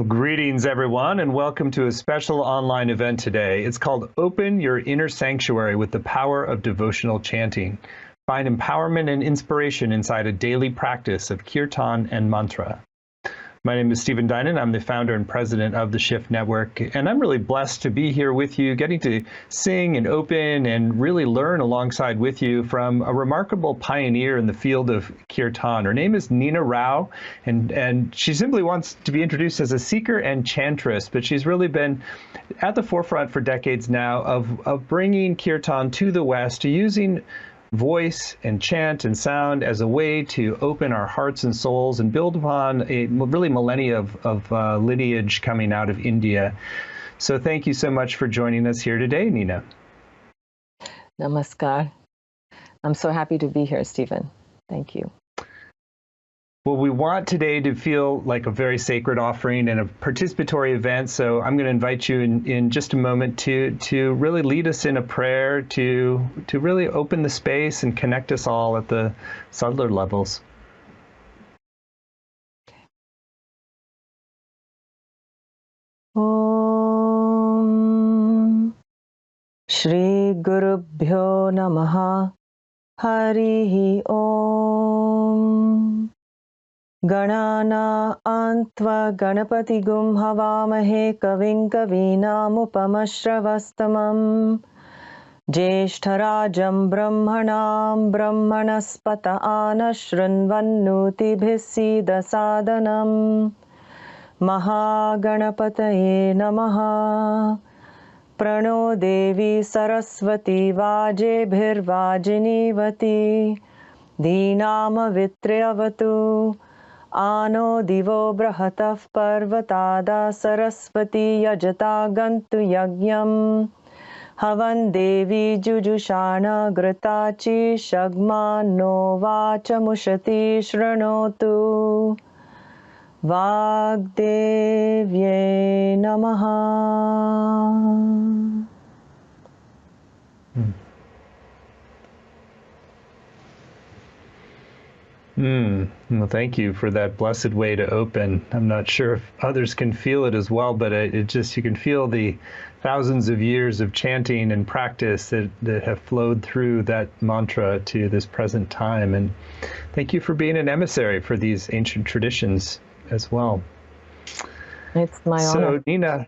Well, greetings, everyone, and welcome to a special online event today. It's called Open Your Inner Sanctuary with the Power of Devotional Chanting. Find empowerment and inspiration inside a daily practice of kirtan and mantra. My name is Stephen Dinan. I'm the founder and president of the Shift Network, and I'm really blessed to be here with you, getting to sing and open and really learn alongside with you from a remarkable pioneer in the field of kirtan. Her name is Nina Rao, and she simply wants to be introduced as a seeker and chantress, but she's really been at the forefront for decades now of bringing kirtan to the West, to using voice and chant and sound as a way to open our hearts and souls and build upon a really millennia of lineage coming out of India. So thank you so much for joining us here today, Nina. Namaskar. I'm so happy to be here, Stephen. Thank you. Well, we want today to feel like a very sacred offering and a participatory event, so I'm going to invite you in just a moment to really lead us in a prayer to really open the space and connect us all at the subtler levels. Om Shri Gurubhyo Namaha Harihi Om Ganana Antva Ganapati Gum Havamahe Kavin Kavinamupamashravastamam Jeshtarajam Brahmanam Brahmanaspata Anashrinvannuti Bhisida Sadanam Mahaganapataye Namaha Prano Devi Sarasvati Vajebhirvajinivati Dhinama Vitrayavatu Ano Divo Brahataf Parvatada Sarasvati Yajata Gantu Yagyam Havan Devi Jujushana Gritachi Shagma No Vachamushati Shranotu Vagdevye Namaha. Well, thank you for that blessed way to open. I'm not sure if others can feel it as well, but you can feel the thousands of years of chanting and practice that have flowed through that mantra to this present time. And thank you for being an emissary for these ancient traditions as well. It's my honor. So, Nina,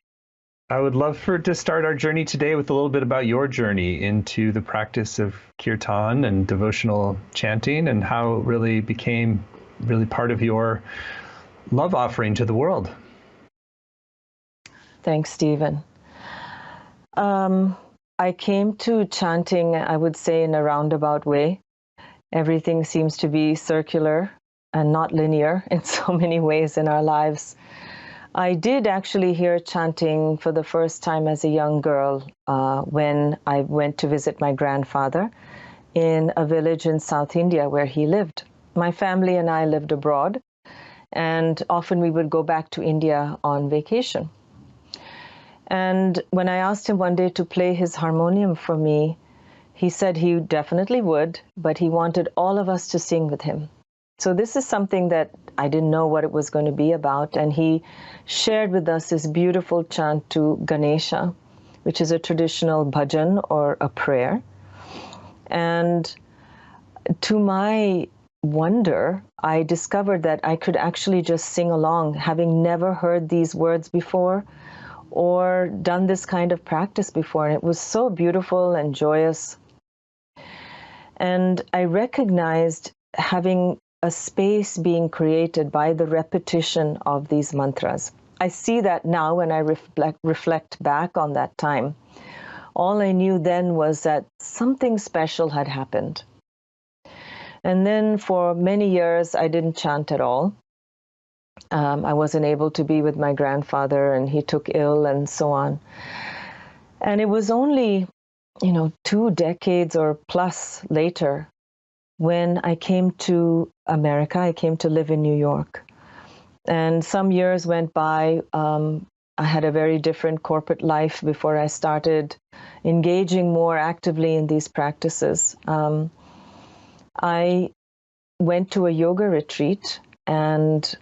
I would love to start our journey today with a little bit about your journey into the practice of kirtan and devotional chanting and how it really became really part of your love offering to the world. Thanks, Stephen. I came to chanting, I would say, in a roundabout way. Everything seems to be circular and not linear in so many ways in our lives. I did actually hear chanting for the first time as a young girl when I went to visit my grandfather in a village in South India where he lived. My family and I lived abroad, and often we would go back to India on vacation. And when I asked him one day to play his harmonium for me, he said he definitely would, but he wanted all of us to sing with him. So this is something that I didn't know what it was going to be about, and he shared with us this beautiful chant to Ganesha, which is a traditional bhajan or a prayer. And to my wonder, I discovered that I could actually just sing along, having never heard these words before or done this kind of practice before. And it was so beautiful and joyous. And I recognized having a space being created by the repetition of these mantras. I see that now when I reflect back on that time. All I knew then was that something special had happened. And then for many years, I didn't chant at all. I wasn't able to be with my grandfather, and he took ill and so on. And it was only, 2 decades or plus later when I came to America. I came to live in New York. And some years went by. I had a very different corporate life before I started engaging more actively in these practices. I went to a yoga retreat, and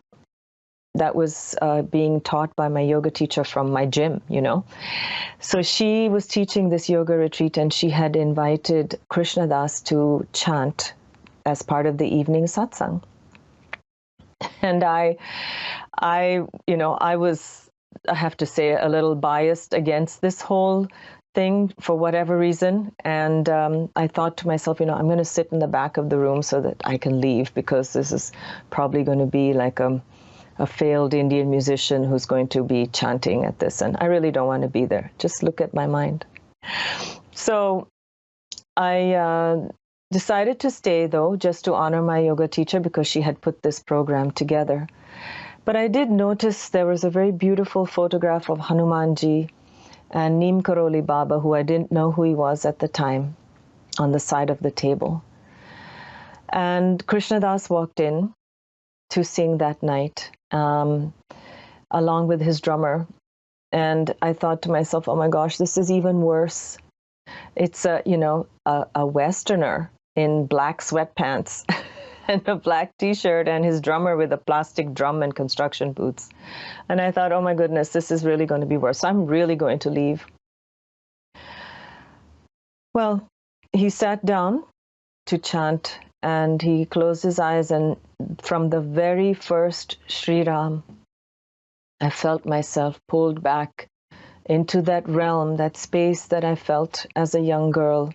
that was being taught by my yoga teacher from my gym, you know. So she was teaching this yoga retreat, and she had invited Krishna Das to chant as part of the evening satsang. And I have to say, a little biased against this whole thing for whatever reason. And I thought to myself, I'm going to sit in the back of the room so that I can leave, because this is probably going to be like a failed Indian musician who's going to be chanting at this. And I really don't want to be there. Just look at my mind. So I decided to stay, though, just to honor my yoga teacher, because she had put this program together. But I did notice there was a very beautiful photograph of Hanumanji and Neem Karoli Baba, who I didn't know who he was at the time, on the side of the table. And Krishna Das walked in to sing that night, along with his drummer. And I thought to myself, oh my gosh, this is even worse. It's a Westerner in black sweatpants and a black t-shirt, and his drummer with a plastic drum and construction boots. And I thought, oh my goodness, this is really going to be worse. I'm really going to leave. Well, he sat down to chant, and he closed his eyes, and from the very first Sri Ram, I felt myself pulled back into that realm, that space that I felt as a young girl.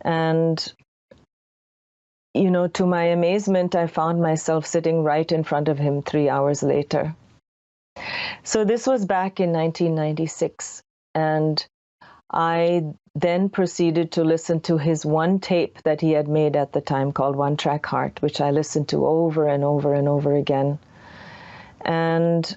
And to my amazement, I found myself sitting right in front of him 3 hours later. So this was back in 1996, and I then proceeded to listen to his one tape that he had made at the time called One Track Heart, which I listened to over and over and over again. And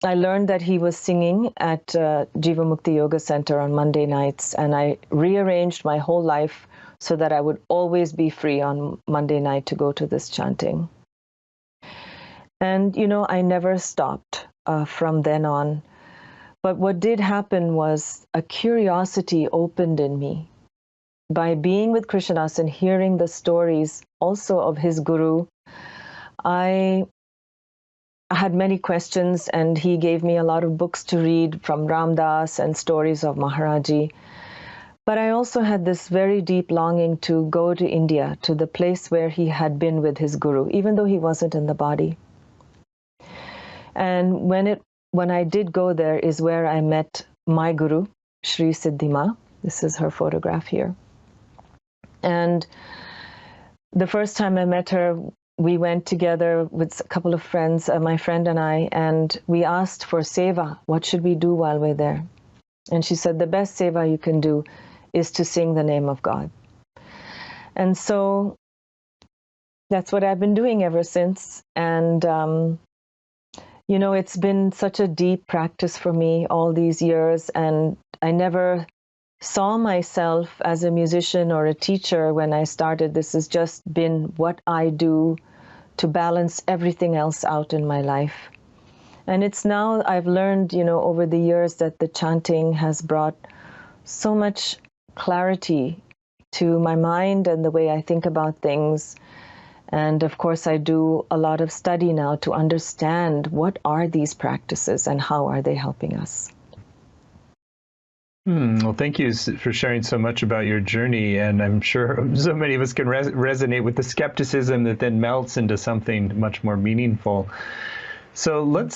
I learned that he was singing at Jiva Mukti Yoga Center on Monday nights, and I rearranged my whole life so that I would always be free on Monday night to go to this chanting. And, I never stopped from then on. But what did happen was a curiosity opened in me. By being with Krishnadas and hearing the stories also of his guru, I had many questions, and he gave me a lot of books to read from Ram Das and stories of Maharaji. But I also had this very deep longing to go to India, to the place where he had been with his guru, even though he wasn't in the body. And when I did go there is where I met my guru, Sri Siddhima. This is her photograph here. And the first time I met her, we went together with a couple of friends, my friend and I, and we asked for seva. What should we do while we're there? And she said, the best seva you can do is to sing the name of God. And so that's what I've been doing ever since. And, it's been such a deep practice for me all these years, and I never saw myself as a musician or a teacher when I started. This has just been what I do to balance everything else out in my life. And it's now I've learned, over the years that the chanting has brought so much clarity to my mind and the way I think about things. And of course, I do a lot of study now to understand what are these practices and how are they helping us. Well, thank you for sharing so much about your journey. And I'm sure so many of us can resonate with the skepticism that then melts into something much more meaningful. So let's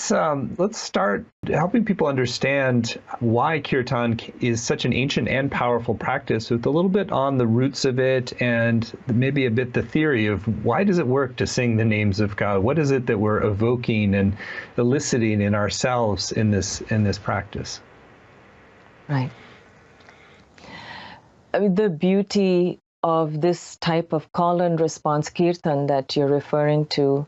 start helping people understand why kirtan is such an ancient and powerful practice, with a little bit on the roots of it and maybe a bit the theory of why does it work to sing the names of God? What is it that we're evoking and eliciting in ourselves in this practice? Right. I mean, the beauty of this type of call and response kirtan that you're referring to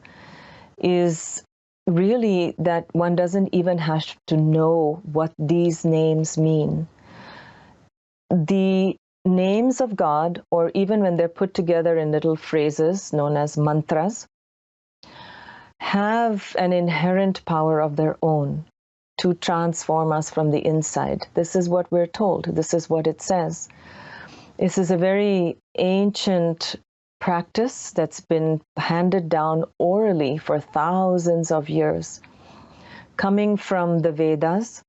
is really that one doesn't even have to know what these names mean. The names of God, or even when they're put together in little phrases known as mantras, have an inherent power of their own to transform us from the inside. This is what we're told. This is what it says. This is a very ancient practice that's been handed down orally for thousands of years. coming from the Vedas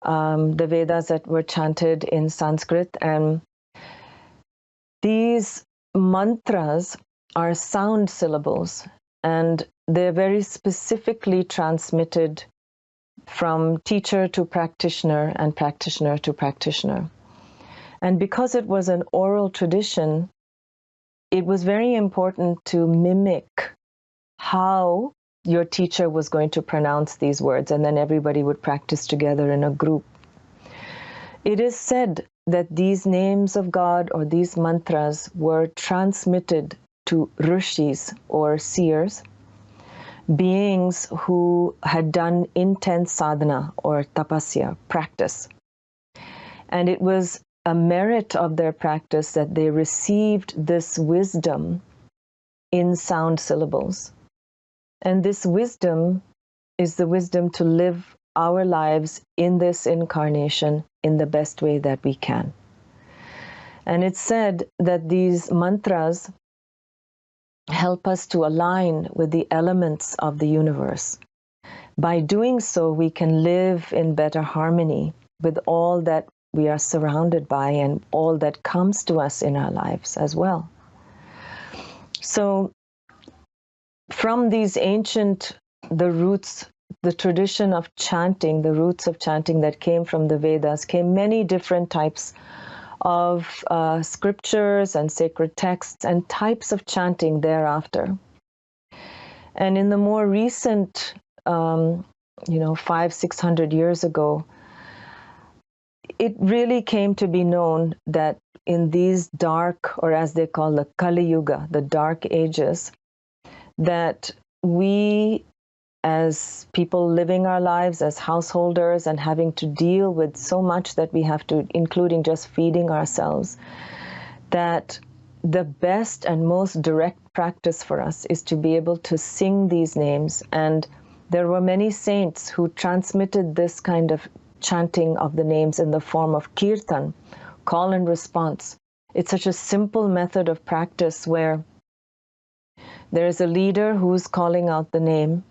that were chanted in Sanskrit. And these mantras are sound syllables, and they're very specifically transmitted from teacher to practitioner and practitioner to practitioner. And because it was an oral tradition, it was very important to mimic how your teacher was going to pronounce these words, and then everybody would practice together in a group. It is said that these names of God or these mantras were transmitted to rishis or seers, beings who had done intense sadhana or tapasya, practice. And it was a merit of their practice that they received this wisdom in sound syllables. And this wisdom is the wisdom to live our lives in this incarnation in the best way that we can. And it's said that these mantras help us to align with the elements of the universe. By doing so, we can live in better harmony with all that we are surrounded by and all that comes to us in our lives as well. So from these ancient, the roots, the tradition of chanting, the roots of chanting that came from the Vedas, came many different types of scriptures and sacred texts and types of chanting thereafter. And in the more recent, 500-600 years ago, it really came to be known that in these dark, or as they call the Kali Yuga, the dark ages, that we as people living our lives as householders and having to deal with so much that we have to, including just feeding ourselves, that the best and most direct practice for us is to be able to sing these names. And there were many saints who transmitted this kind of chanting of the names in the form of kirtan, call and response. It's such a simple method of practice where there is a leader who's calling out the name,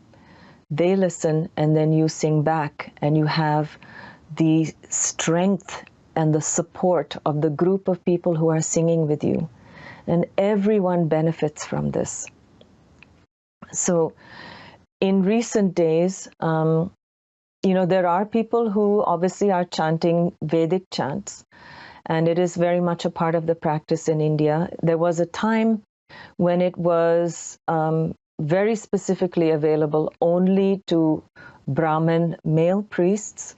they listen, and then you sing back, and you have the strength and the support of the group of people who are singing with you. And everyone benefits from this. So in recent days, there are people who obviously are chanting Vedic chants, and it is very much a part of the practice in India. There was a time when it was very specifically available only to Brahmin male priests.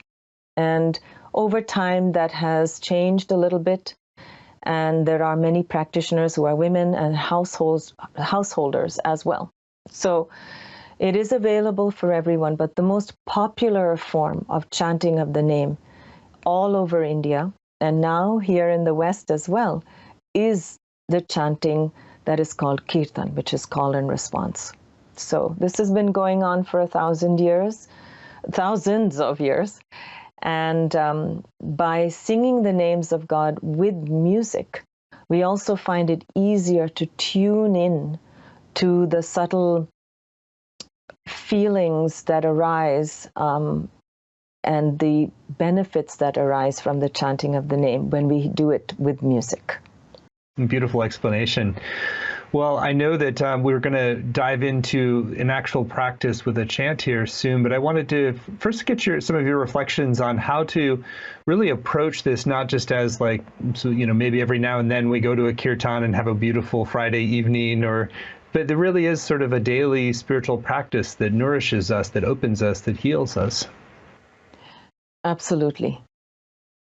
And over time that has changed a little bit. And there are many practitioners who are women and householders as well. So it is available for everyone, but the most popular form of chanting of the name all over India, and now here in the West as well, is the chanting that is called kirtan, which is call and response. So this has been going on for 1,000 years, thousands of years. And by singing the names of God with music, we also find it easier to tune in to the subtle feelings that arise and the benefits that arise from the chanting of the name when we do it with music. Beautiful explanation. Well, I know that we're going to dive into an actual practice with a chant here soon, but I wanted to first get some of your reflections on how to really approach this, not just as maybe every now and then we go to a kirtan and have a beautiful Friday evening, but there really is sort of a daily spiritual practice that nourishes us, that opens us, that heals us. Absolutely.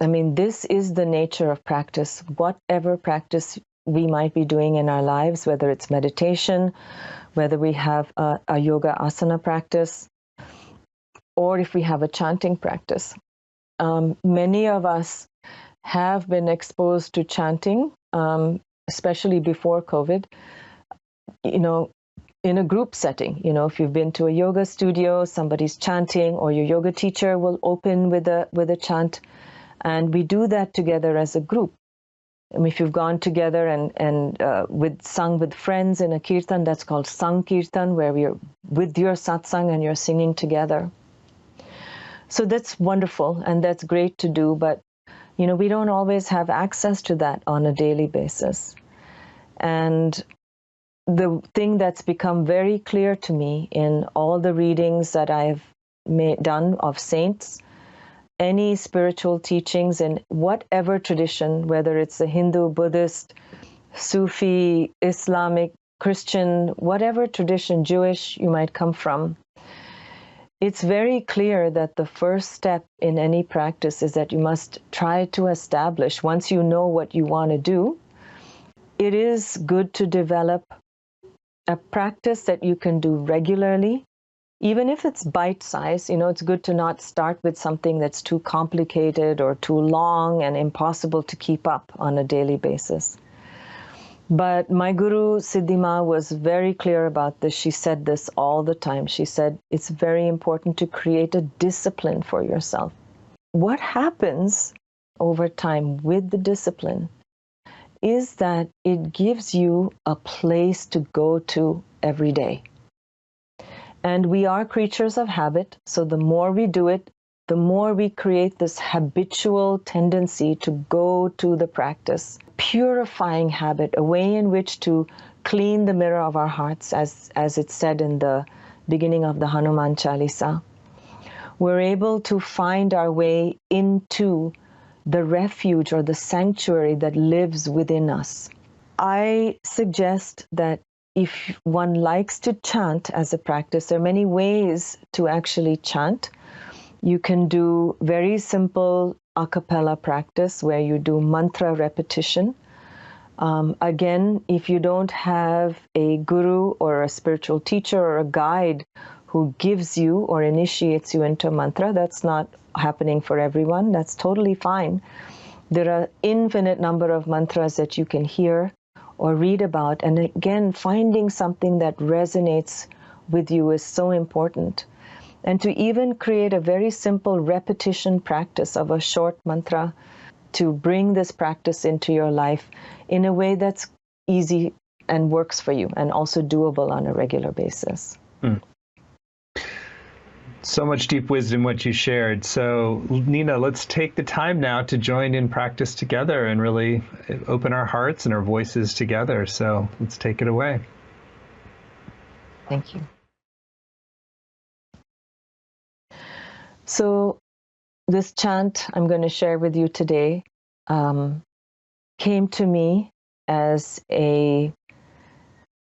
I mean, this is the nature of practice. Whatever practice we might be doing in our lives, whether it's meditation, whether we have a yoga asana practice, or if we have a chanting practice. Many of us have been exposed to chanting, especially before COVID, in a group setting. If you've been to a yoga studio, somebody's chanting, or your yoga teacher will open with a chant. And we do that together as a group. If you've gone together and sung with friends in a kirtan, that's called sang kirtan, where we're with your satsang and you're singing together. So that's wonderful and that's great to do, but we don't always have access to that on a daily basis. And the thing that's become very clear to me in all the readings that I've done of saints, any spiritual teachings in whatever tradition, whether it's a Hindu, Buddhist, Sufi, Islamic, Christian, whatever tradition, Jewish you might come from, it's very clear that the first step in any practice is that you must try to establish, once you know what you want to do, it is good to develop a practice that you can do regularly, even if it's bite-sized. It's good to not start with something that's too complicated or too long and impossible to keep up on a daily basis. But my guru, Siddhima, was very clear about this. She said this all the time. She said, it's very important to create a discipline for yourself. What happens over time with the discipline is that it gives you a place to go to every day. And we are creatures of habit, so the more we do it, the more we create this habitual tendency to go to the practice, purifying habit, a way in which to clean the mirror of our hearts, as it's said in the beginning of the Hanuman Chalisa. We're able to find our way into the refuge or the sanctuary that lives within us. I suggest that if one likes to chant as a practice, there are many ways to actually chant. You can do very simple a cappella practice where you do mantra repetition. Again, if you don't have a guru or a spiritual teacher or a guide who gives you or initiates you into mantra, that's not happening for everyone. That's totally fine. There are infinite number of mantras that you can hear or read about. And again, finding something that resonates with you is so important. And to even create a very simple repetition practice of a short mantra to bring this practice into your life in a way that's easy and works for you and also doable on a regular basis. So much deep wisdom what you shared. So Nina, let's take the time now to join in practice together and really open our hearts and our voices together. So let's take it away. Thank you. So this chant I'm going to share with you today came to me as a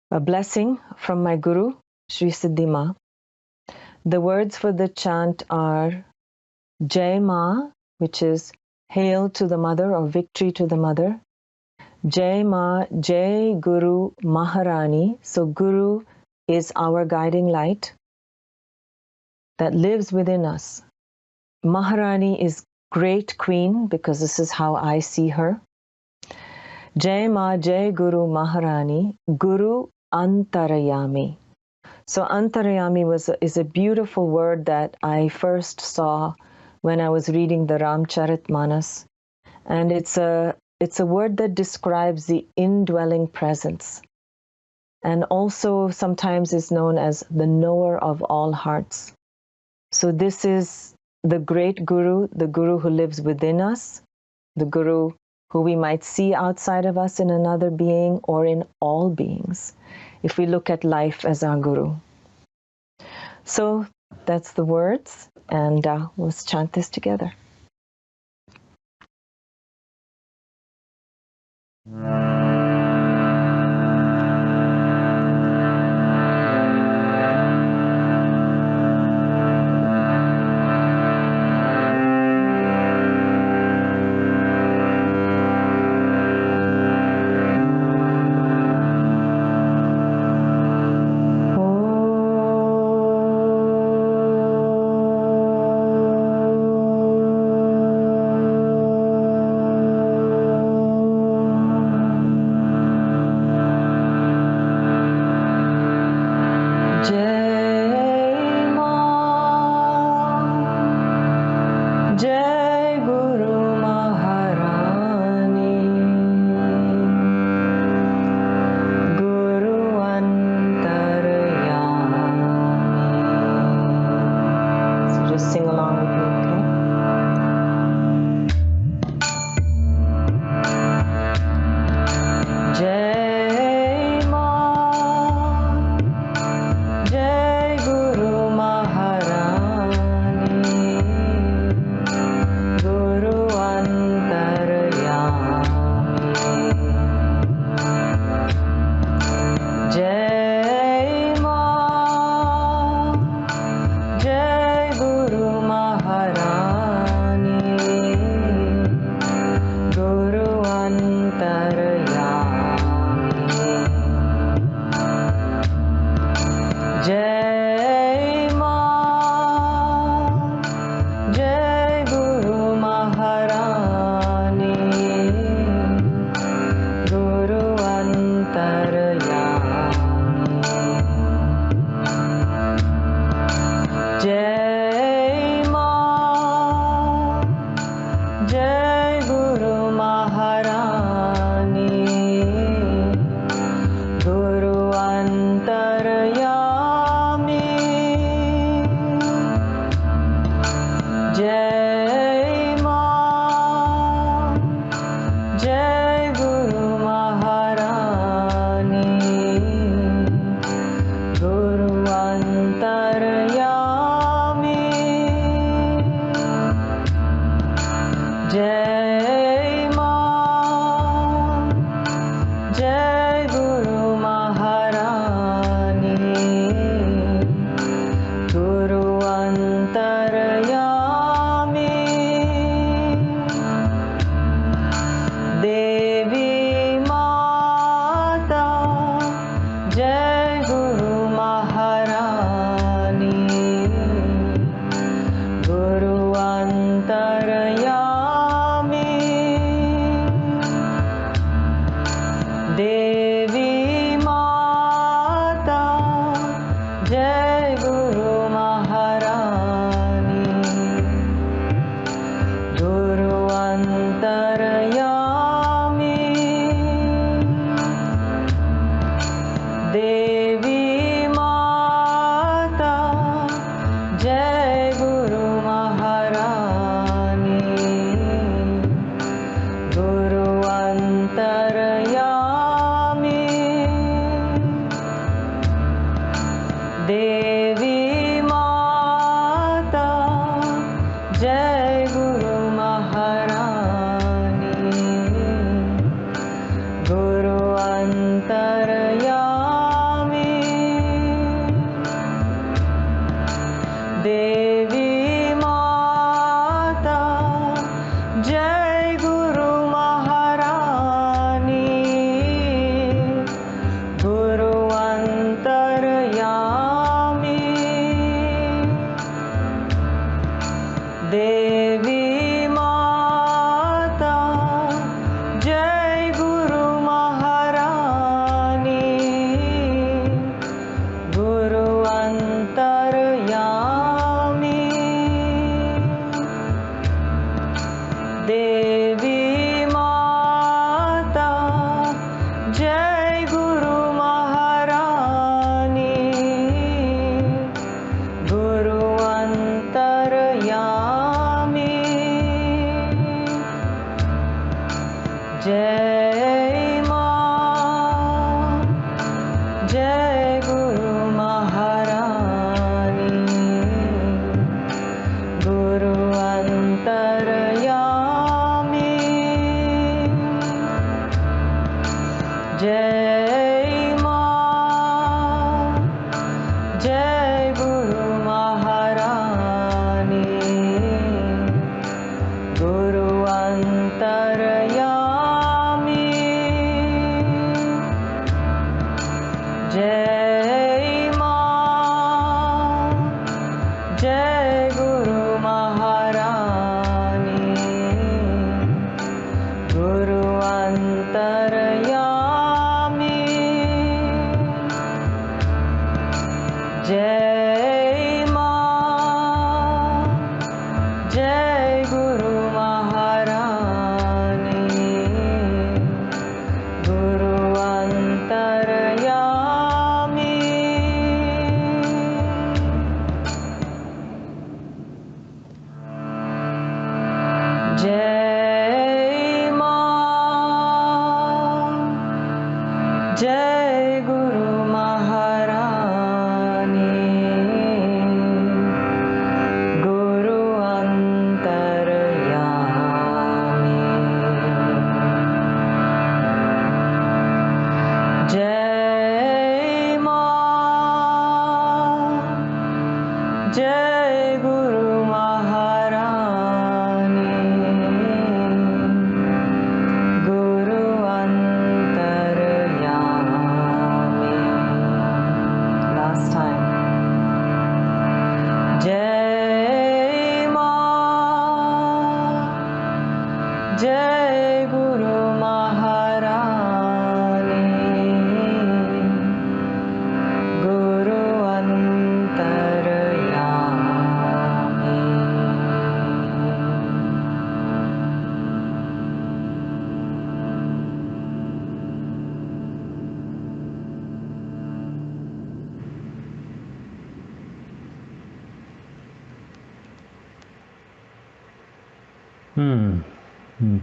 blessing from my guru, Sri Siddhima. The words for the chant are Jai Ma, which is hail to the mother or victory to the mother. Jai Ma, Jai Guru Maharani. So Guru is our guiding light that lives within us. Maharani is great queen, because this is how I see her. Jai Ma, Jai Guru Maharani, Guru Antarayami. So Antarayami is a beautiful word that I first saw when I was reading the Ramcharitmanas. And it's a word that describes the indwelling presence, and also sometimes is known as the knower of all hearts. So this is the great guru, the guru who lives within us, the guru who we might see outside of us in another being or in all beings, if we look at life as our guru. So that's the words, and let's chant this together.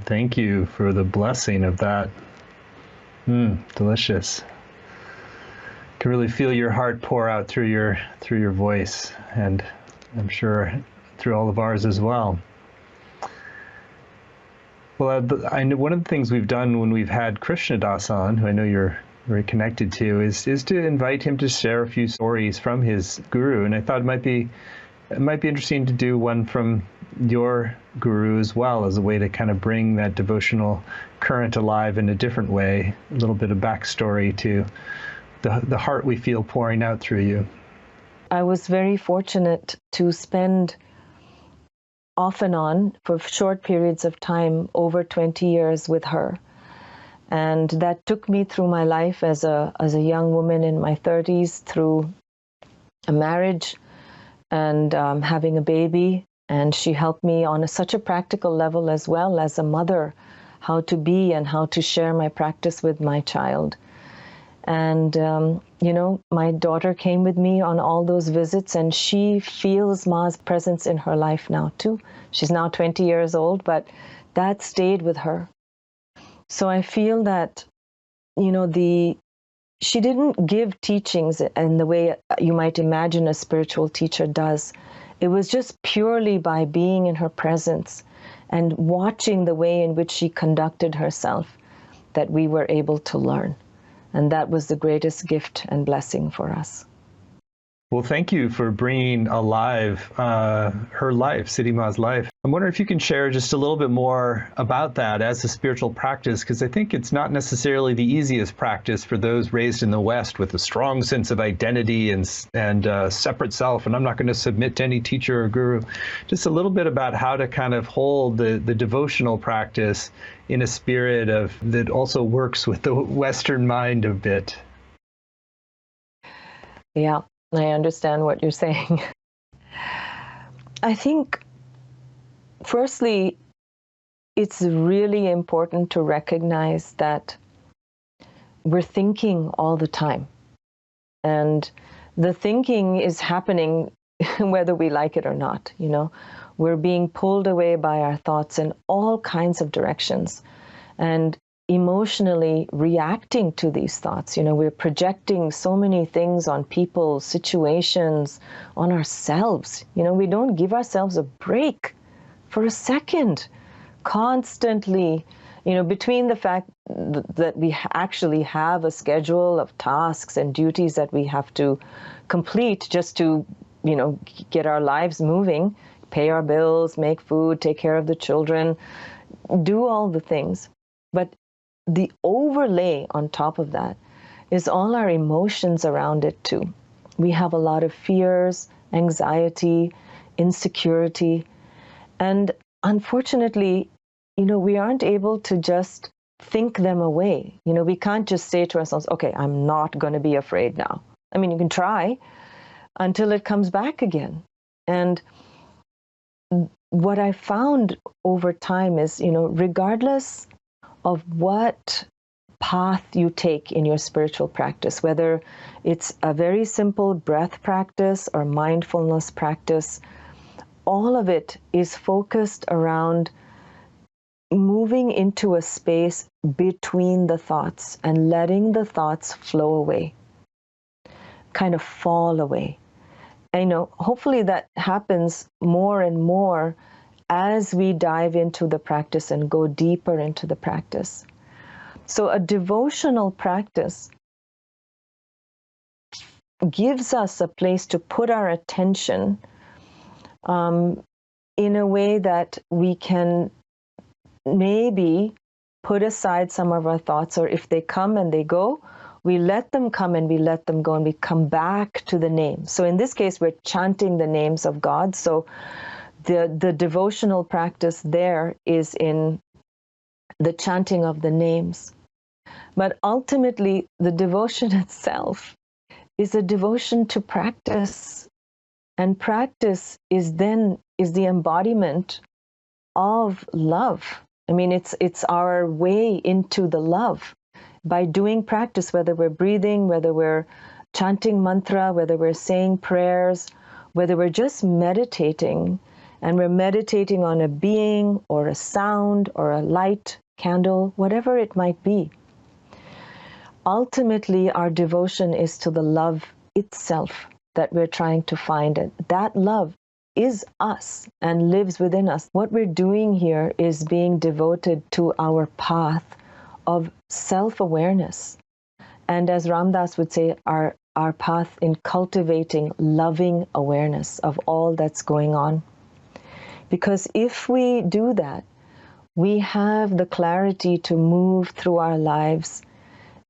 Thank you for the blessing of that. Delicious. Can really feel your heart pour out through your voice, and I'm sure through all of ours as well. Well, I know one of the things we've done when we've had Krishnadas on, who I know you're very connected to, is to invite him to share a few stories from his guru, and I thought it might be interesting to do one from your guru as well, as a way to kind of bring that devotional current alive in a different way, a little bit of backstory to the heart we feel pouring out through you. I was very fortunate to spend off and on for short periods of time, over 20 years with her. And that took me through my life as a young woman in my 30s, through a marriage and having a baby. And she helped me on such a practical level as well as a mother, how to be and how to share my practice with my child. And, my daughter came with me on all those visits, and she feels Ma's presence in her life now too. She's now 20 years old, but that stayed with her. So I feel that, she didn't give teachings in the way you might imagine a spiritual teacher does. It was just purely by being in her presence and watching the way in which she conducted herself that we were able to learn. And that was the greatest gift and blessing for us. Well, thank you for bringing alive her life, Siddhi Ma's life. I'm wondering if you can share just a little bit more about that as a spiritual practice, because I think it's not necessarily the easiest practice for those raised in the West with a strong sense of identity and separate self, and I'm not going to submit to any teacher or guru. Just a little bit about how to kind of hold the devotional practice in a spirit that also works with the Western mind a bit. Yeah. I understand what you're saying. I think, firstly, it's really important to recognize that we're thinking all the time. And the thinking is happening whether we like it or not, We're being pulled away by our thoughts in all kinds of directions. And emotionally reacting to these thoughts. We're projecting so many things on people, situations, on ourselves. We don't give ourselves a break for a second. Constantly, between the fact that we actually have a schedule of tasks and duties that we have to complete just to, get our lives moving, pay our bills, make food, take care of the children, do all the things. But the overlay on top of that is all our emotions around it too. We have a lot of fears, anxiety, insecurity, and unfortunately, we aren't able to just think them away. We can't just say to ourselves, okay, I'm not going to be afraid now. I mean, you can try until it comes back again. And what I found over time is, regardless of what path you take in your spiritual practice, whether it's a very simple breath practice or mindfulness practice, all of it is focused around moving into a space between the thoughts and letting the thoughts flow away, kind of fall away. And, hopefully that happens more and more as we dive into the practice and go deeper into the practice. So a devotional practice gives us a place to put our attention in a way that we can maybe put aside some of our thoughts, or if they come and they go, we let them come and we let them go, and we come back to the name. So in this case, we're chanting the names of God. So the devotional practice there is in the chanting of the names. But ultimately, the devotion itself is a devotion to practice. And practice is the embodiment of love. I mean, it's our way into the love. By doing practice, whether we're breathing, whether we're chanting mantra, whether we're saying prayers, whether we're just meditating, and we're meditating on a being or a sound or a light, candle, whatever it might be. Ultimately, our devotion is to the love itself that we're trying to find. And that love is us and lives within us. What we're doing here is being devoted to our path of self-awareness. And as Ram Dass would say, our path in cultivating loving awareness of all that's going on. Because if we do that, we have the clarity to move through our lives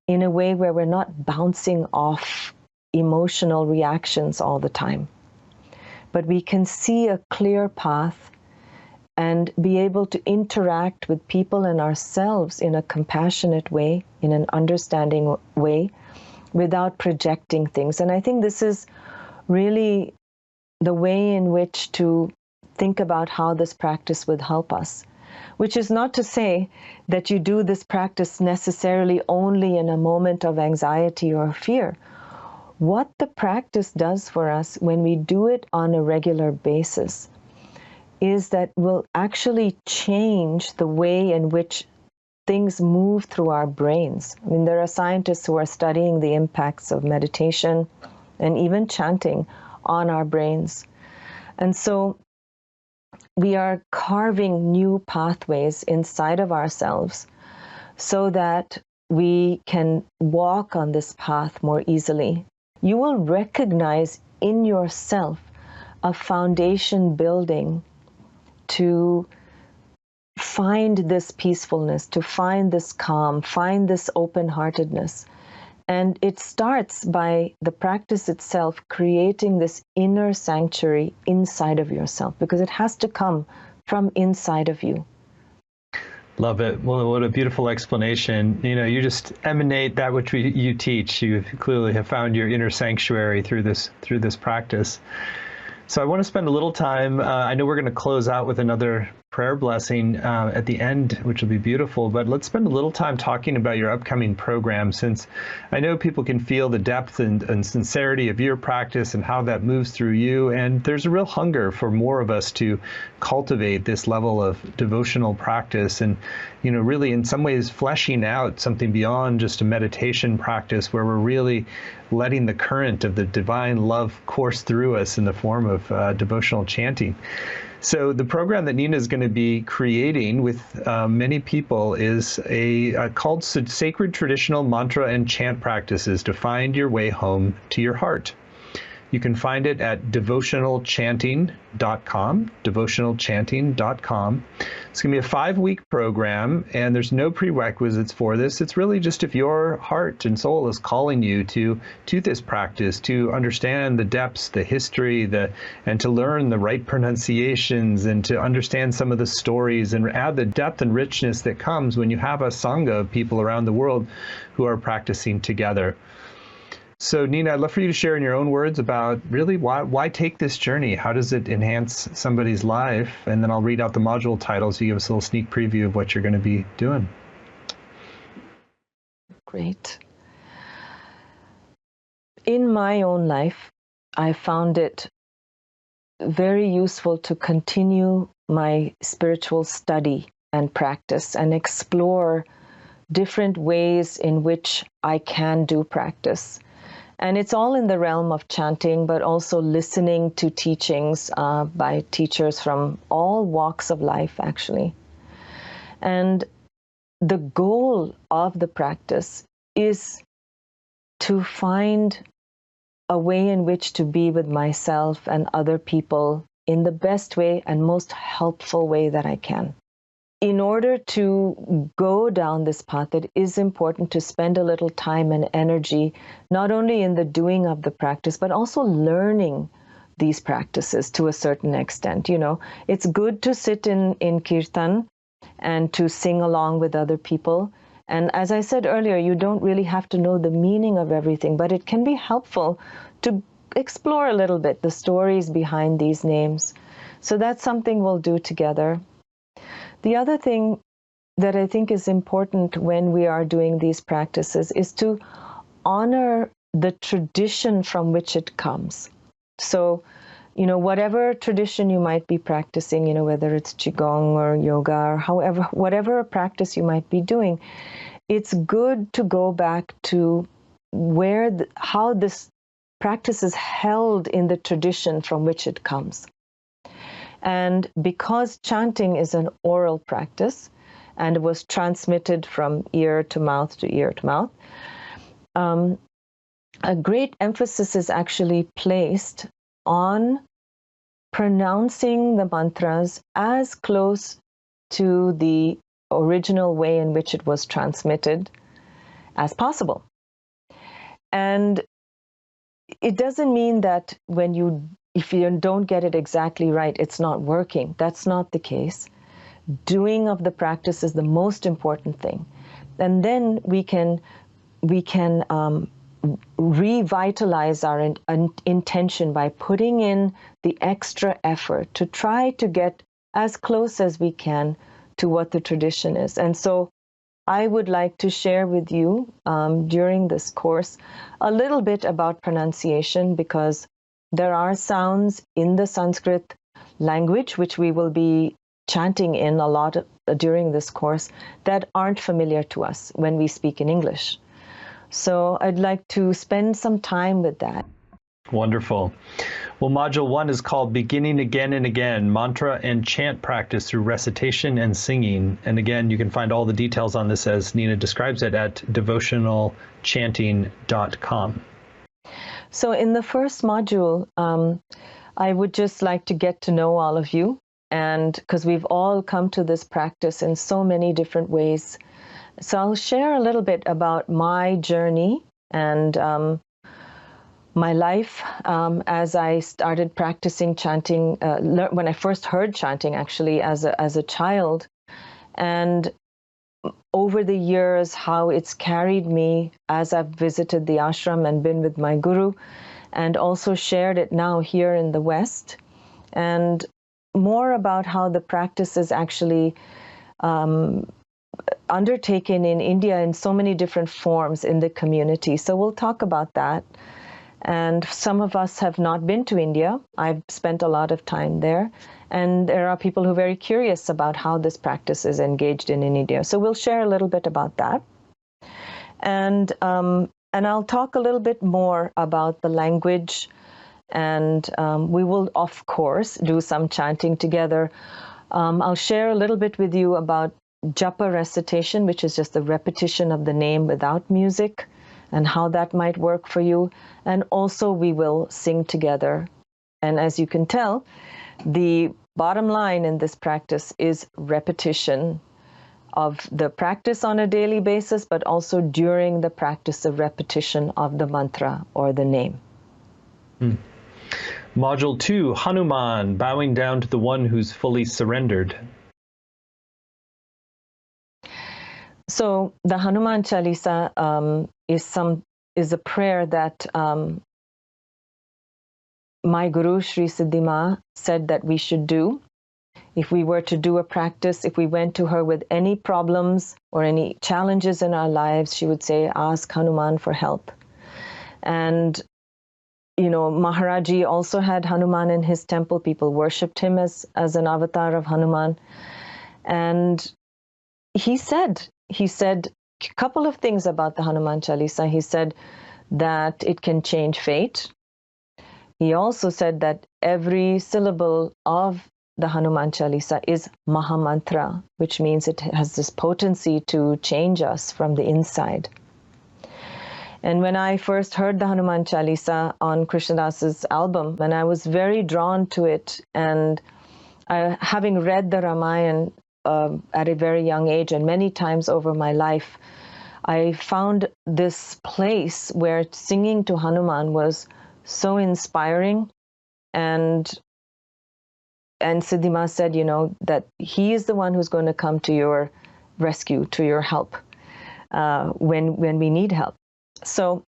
in a way where we're not bouncing off emotional reactions all the time. But we can see a clear path and be able to interact with people and ourselves in a compassionate way, in an understanding way, without projecting things. And I think this is really the way in which to think about how this practice would help us. Which is not to say that you do this practice necessarily only in a moment of anxiety or fear. What the practice does for us when we do it on a regular basis is that we'll actually change the way in which things move through our brains. I mean, there are scientists who are studying the impacts of meditation and even chanting on our brains. And so we are carving new pathways inside of ourselves so that we can walk on this path more easily. You will recognize in yourself a foundation building to find this peacefulness, to find this calm, find this open-heartedness. And it starts by the practice itself creating this inner sanctuary inside of yourself, because it has to come from inside of you. Love it. Well, what a beautiful explanation. You just emanate that which you teach. You clearly have found your inner sanctuary through this practice. So I want to spend a little time. I know we're going to close out with another prayer prayer blessing at the end, which will be beautiful. But let's spend a little time talking about your upcoming program, since I know people can feel the depth and sincerity of your practice and how that moves through you. And there's a real hunger for more of us to cultivate this level of devotional practice and, really in some ways fleshing out something beyond just a meditation practice, where we're really letting the current of the divine love course through us in the form of devotional chanting. So the program that Nina is going to be creating with many people is called Sacred Traditional Mantra and Chant Practices to Find Your Way Home to Your Heart. You can find it at devotionalchanting.com, devotionalchanting.com. It's going to be a 5-week program, and there's no prerequisites for this. It's really just if your heart and soul is calling you to this practice, to understand the depths, the history, and to learn the right pronunciations, and to understand some of the stories, and add the depth and richness that comes when you have a sangha of people around the world who are practicing together. So Nina, I'd love for you to share in your own words about really why take this journey? How does it enhance somebody's life? And then I'll read out the module titles so you give us a little sneak preview of what you're going to be doing. Great. In my own life, I found it very useful to continue my spiritual study and practice and explore different ways in which I can do practice. And it's all in the realm of chanting, but also listening to teachings by teachers from all walks of life, actually. And the goal of the practice is to find a way in which to be with myself and other people in the best way and most helpful way that I can. In order to go down this path, it is important to spend a little time and energy, not only in the doing of the practice, but also learning these practices to a certain extent. It's good to sit in kirtan and to sing along with other people. And as I said earlier, you don't really have to know the meaning of everything, but it can be helpful to explore a little bit the stories behind these names. So that's something we'll do together. The other thing that I think is important when we are doing these practices is to honor the tradition from which it comes. So, whatever tradition you might be practicing, whether it's Qigong or yoga or whatever practice you might be doing, it's good to go back to how this practice is held in the tradition from which it comes. And because chanting is an oral practice and it was transmitted from ear to mouth to ear to mouth, a great emphasis is actually placed on pronouncing the mantras as close to the original way in which it was transmitted as possible. And it doesn't mean that if you don't get it exactly right, it's not working. That's not the case. Doing of the practice is the most important thing. And then we can revitalize our intention by putting in the extra effort to try to get as close as we can to what the tradition is. And so I would like to share with you during this course a little bit about pronunciation, because there are sounds in the Sanskrit language, which we will be chanting in a lot during this course, that aren't familiar to us when we speak in English. So I'd like to spend some time with that. Wonderful. Well, Module 1 is called Beginning Again and Again, Mantra and Chant Practice Through Recitation and Singing. And again, you can find all the details on this as Nina describes it at devotionalchanting.com. So in the first module, I would just like to get to know all of you, and because we've all come to this practice in so many different ways. So I'll share a little bit about my journey and my life as I started practicing chanting, when I first heard chanting actually as a child, and over the years how it's carried me as I've visited the ashram and been with my guru, and also shared it now here in the West. And more about how the practice is actually undertaken in India in so many different forms in the community. So we'll talk about that. And some of us have not been to India. I've spent a lot of time there. And there are people who are very curious about how this practice is engaged in India. So we'll share a little bit about that. And I'll talk a little bit more about the language. And we will, of course, do some chanting together. I'll share a little bit with you about japa recitation, which is just the repetition of the name without music, and how that might work for you. And also we will sing together. And as you can tell, the bottom line in this practice is repetition of the practice on a daily basis, but also during the practice of repetition of the mantra or the name. Module 2, Hanuman, bowing down to the one who's fully surrendered. So the Hanuman Chalisa is a prayer that my Guru Sri Siddhima said that we should do. If we were to do a practice, if we went to her with any problems or any challenges in our lives, she would say, ask Hanuman for help. And Maharaji also had Hanuman in his temple. People worshipped him as an avatar of Hanuman. And he said a couple of things about the Hanuman Chalisa. He said that it can change fate. He also said that every syllable of the Hanuman Chalisa is Mahamantra, which means it has this potency to change us from the inside. And when I first heard the Hanuman Chalisa on Krishnadas's album, and I was very drawn to it, and having read the Ramayana at a very young age and many times over my life, I found this place where singing to Hanuman was so inspiring. And Siddhima said, that he is the one who's going to come to your rescue, to your help, when we need help. So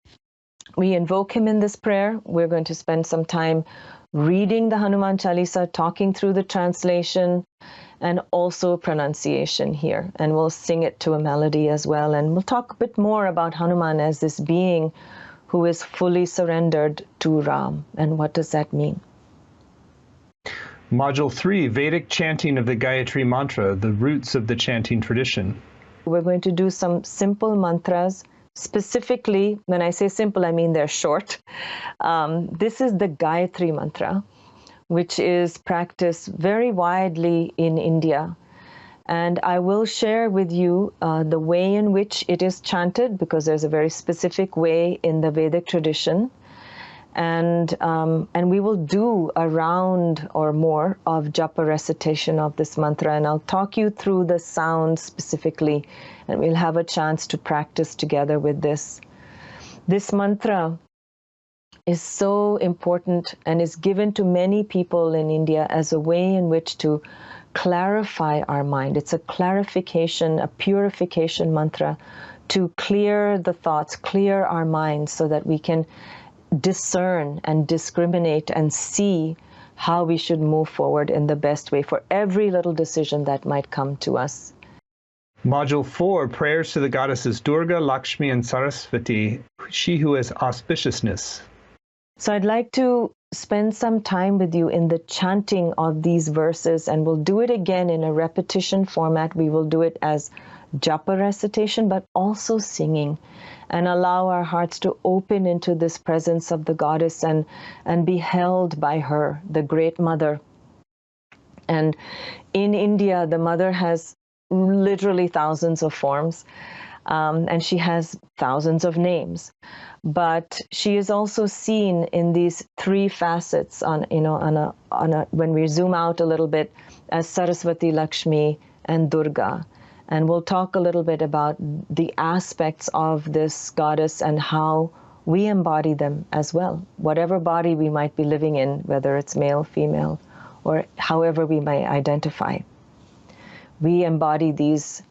we invoke him in this prayer. We're going to spend some time reading the Hanuman Chalisa, talking through the translation, and also pronunciation here. And we'll sing it to a melody as well. And we'll talk a bit more about Hanuman as this being who is fully surrendered to Ram. And what does that mean? Module 3, Vedic chanting of the Gayatri mantra, the roots of the chanting tradition. We're going to do some simple mantras. Specifically, when I say simple, I mean they're short. This is the Gayatri mantra, which is practiced very widely in India. And I will share with you the way in which it is chanted, because there's a very specific way in the Vedic tradition. And we will do a round or more of japa recitation of this mantra, and I'll talk you through the sound specifically, and we'll have a chance to practice together with this. This mantra is so important and is given to many people in India as a way in which to clarify our mind. It's a clarification, a purification mantra to clear the thoughts, clear our minds, so that we can discern and discriminate and see how we should move forward in the best way for every little decision that might come to us. Module 4, prayers to the goddesses Durga, Lakshmi, and Sarasvati, she who has auspiciousness. So I'd like to spend some time with you in the chanting of these verses, and we'll do it again in a repetition format. We will do it as japa recitation, but also singing, and allow our hearts to open into this presence of the goddess and be held by her, the great mother. And in India, the mother has literally thousands of forms, and she has thousands of names. But she is also seen in these three facets when we zoom out a little bit, as Sarasvati-Lakshmi and Durga. And we'll talk a little bit about the aspects of this goddess and how we embody them as well. Whatever body we might be living in, whether it's male, female, or however we may identify, we embody these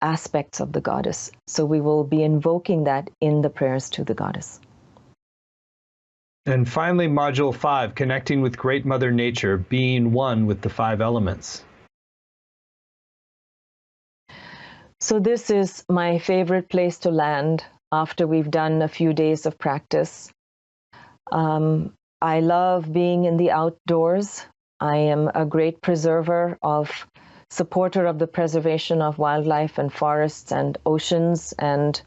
aspects of the goddess. So we will be invoking that in the prayers to the goddess. And finally, Module 5, Connecting with Great Mother Nature, being one with the 5 elements. So this is my favorite place to land after we've done a few days of practice. I love being in the outdoors. I am a great supporter of the preservation of wildlife and forests and oceans and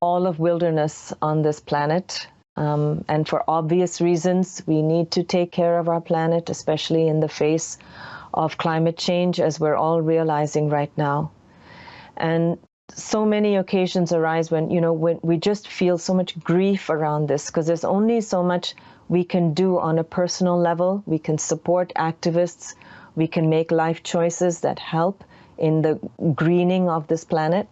all of wilderness on this planet. And for obvious reasons, we need to take care of our planet, especially in the face of climate change, as we're all realizing right now. And so many occasions arise when we just feel so much grief around this, because there's only so much we can do on a personal level. We can support activists. We can make life choices that help in the greening of this planet.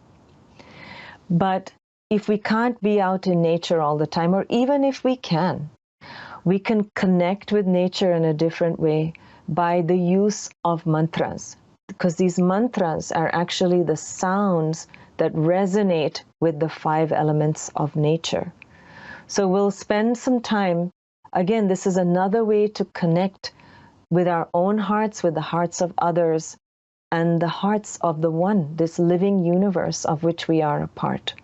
But if we can't be out in nature all the time, or even if we can connect with nature in a different way by the use of mantras, because these mantras are actually the sounds that resonate with the 5 elements of nature. So we'll spend some time, again, this is another way to connect with our own hearts, with the hearts of others, and the hearts of the One, this living universe of which we are a part.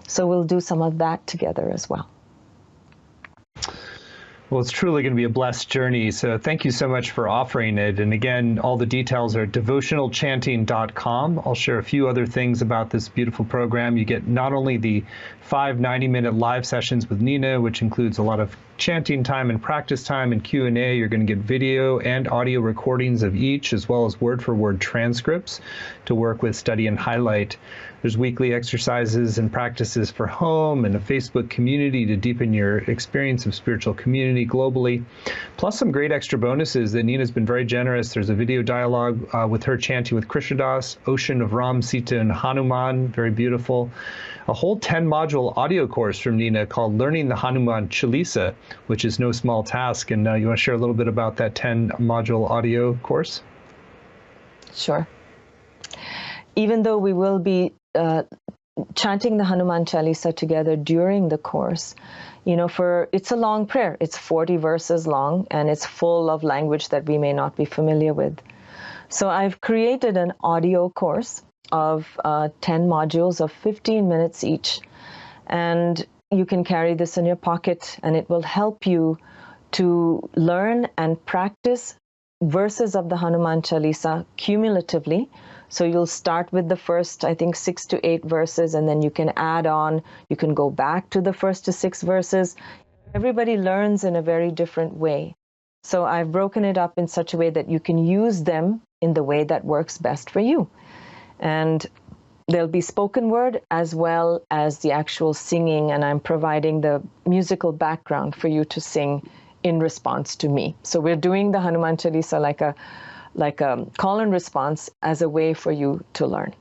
So we'll do some of that together as well. Well, it's truly going to be a blessed journey. So thank you so much for offering it. And again, all the details are at devotionalchanting.com. I'll share a few other things about this beautiful program. You get not only the 5 90-minute live sessions with Nina, which includes a lot of chanting time and practice time and Q&A. You're going to get video and audio recordings of each, as well as word-for-word transcripts to work with, study, and highlight. There's weekly exercises and practices for home, and a Facebook community to deepen your experience of spiritual community globally, plus some great extra bonuses that Nina's been very generous. There's a video dialogue with her chanting with Krishnadas, Ocean of Ram, Sita, and Hanuman, very beautiful. A whole 10-module audio course from Nina called Learning the Hanuman Chalisa, which is no small task. And you want to share a little bit about that 10-module audio course? Sure. Even though we will be chanting the Hanuman Chalisa together during the course, it's a long prayer. It's 40 verses long, and it's full of language that we may not be familiar with. So I've created an audio course of 10 modules of 15 minutes each. And you can carry this in your pocket, and it will help you to learn and practice verses of the Hanuman Chalisa cumulatively. So you'll start with the first, I think, 6 to 8 verses, and then you can add on. You can go back to the first to 6 verses. Everybody learns in a very different way. So I've broken it up in such a way that you can use them in the way that works best for you. And there'll be spoken word as well as the actual singing, and I'm providing the musical background for you to sing in response to me. So we're doing the Hanuman Chalisa like a call and response as a way for you to learn.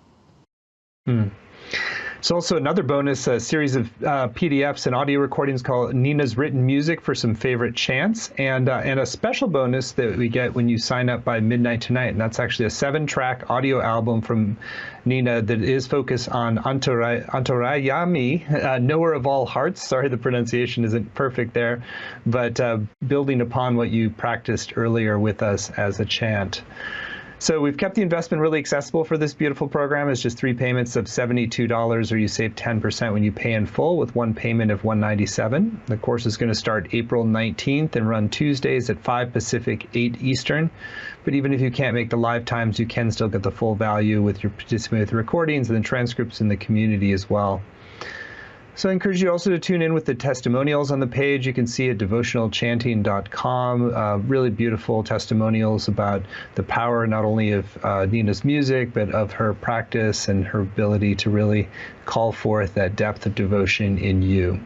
It's also another bonus, a series of PDFs and audio recordings called Nina's Written Music for some favorite chants, and a special bonus that we get when you sign up by midnight tonight. And that's actually a 7-track audio album from Nina that is focused on Antarayami, knower of all hearts. Sorry, the pronunciation isn't perfect there, but building upon what you practiced earlier with us as a chant. So we've kept the investment really accessible for this beautiful program. It's just 3 payments of $72, or you save 10% when you pay in full with 1 payment of $197. The course is going to start April 19th and run Tuesdays at 5 Pacific, 8 Eastern. But even if you can't make the live times, you can still get the full value with your participating with the recordings and the transcripts in the community as well. So I encourage you also to tune in with the testimonials on the page. You can see at devotionalchanting.com, really beautiful testimonials about the power not only of Nina's music, but of her practice and her ability to really call forth that depth of devotion in you.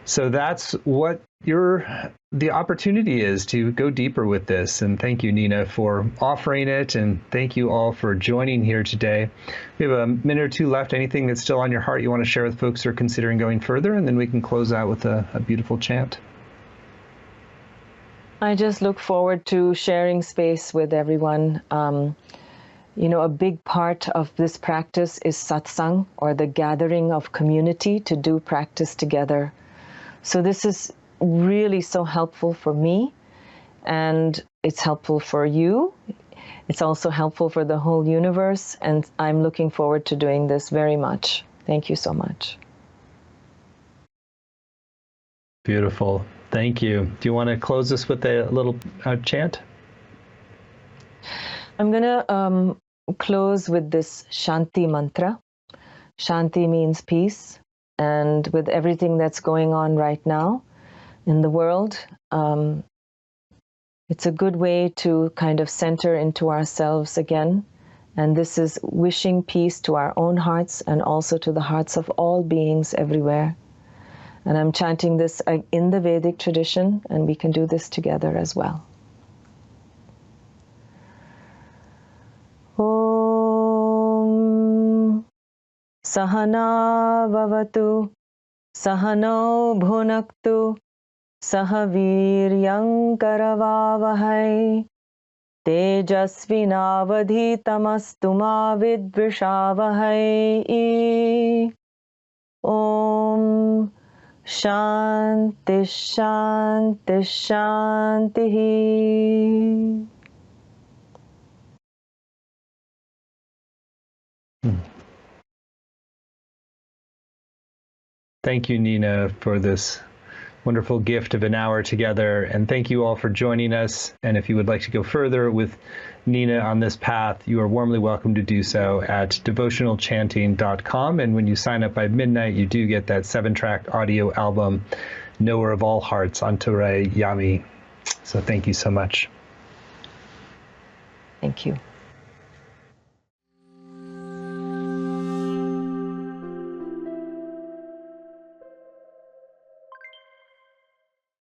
So that's what the opportunity is, to go deeper with this. And thank you, Nina, for offering it. And thank you all for joining here today. We have a minute or two left. Anything that's still on your heart you want to share with folks who are considering going further? And then we can close out with a beautiful chant. I just look forward to sharing space with everyone. A big part of this practice is satsang, or the gathering of community to do practice together. So this is really so helpful for me, and it's helpful for you. It's also helpful for the whole universe, and I'm looking forward to doing this very much. Thank you so much. Beautiful. Thank you. Do you want to close us with a little chant? I'm going to close with this Shanti mantra. Shanti means peace, and with everything that's going on right now in the world, it's a good way to kind of center into ourselves again. And this is wishing peace to our own hearts and also to the hearts of all beings everywhere. And I'm chanting this in the Vedic tradition, and we can do this together as well. Om Sahana Vavatu Sahano Bhunaktu Sahaviryam Karavavahai Tejasvinavadhitamastu ma vidvishavahai. Om Shanti Shanti Shanti. Thank you, Nina, for this wonderful gift of an hour together. And thank you all for joining us. And if you would like to go further with Nina on this path, you are warmly welcome to do so at devotionalchanting.com. And when you sign up by midnight, you do get that 7-track audio album, Knower of All Hearts, Antaray Yami. So thank you so much. Thank you.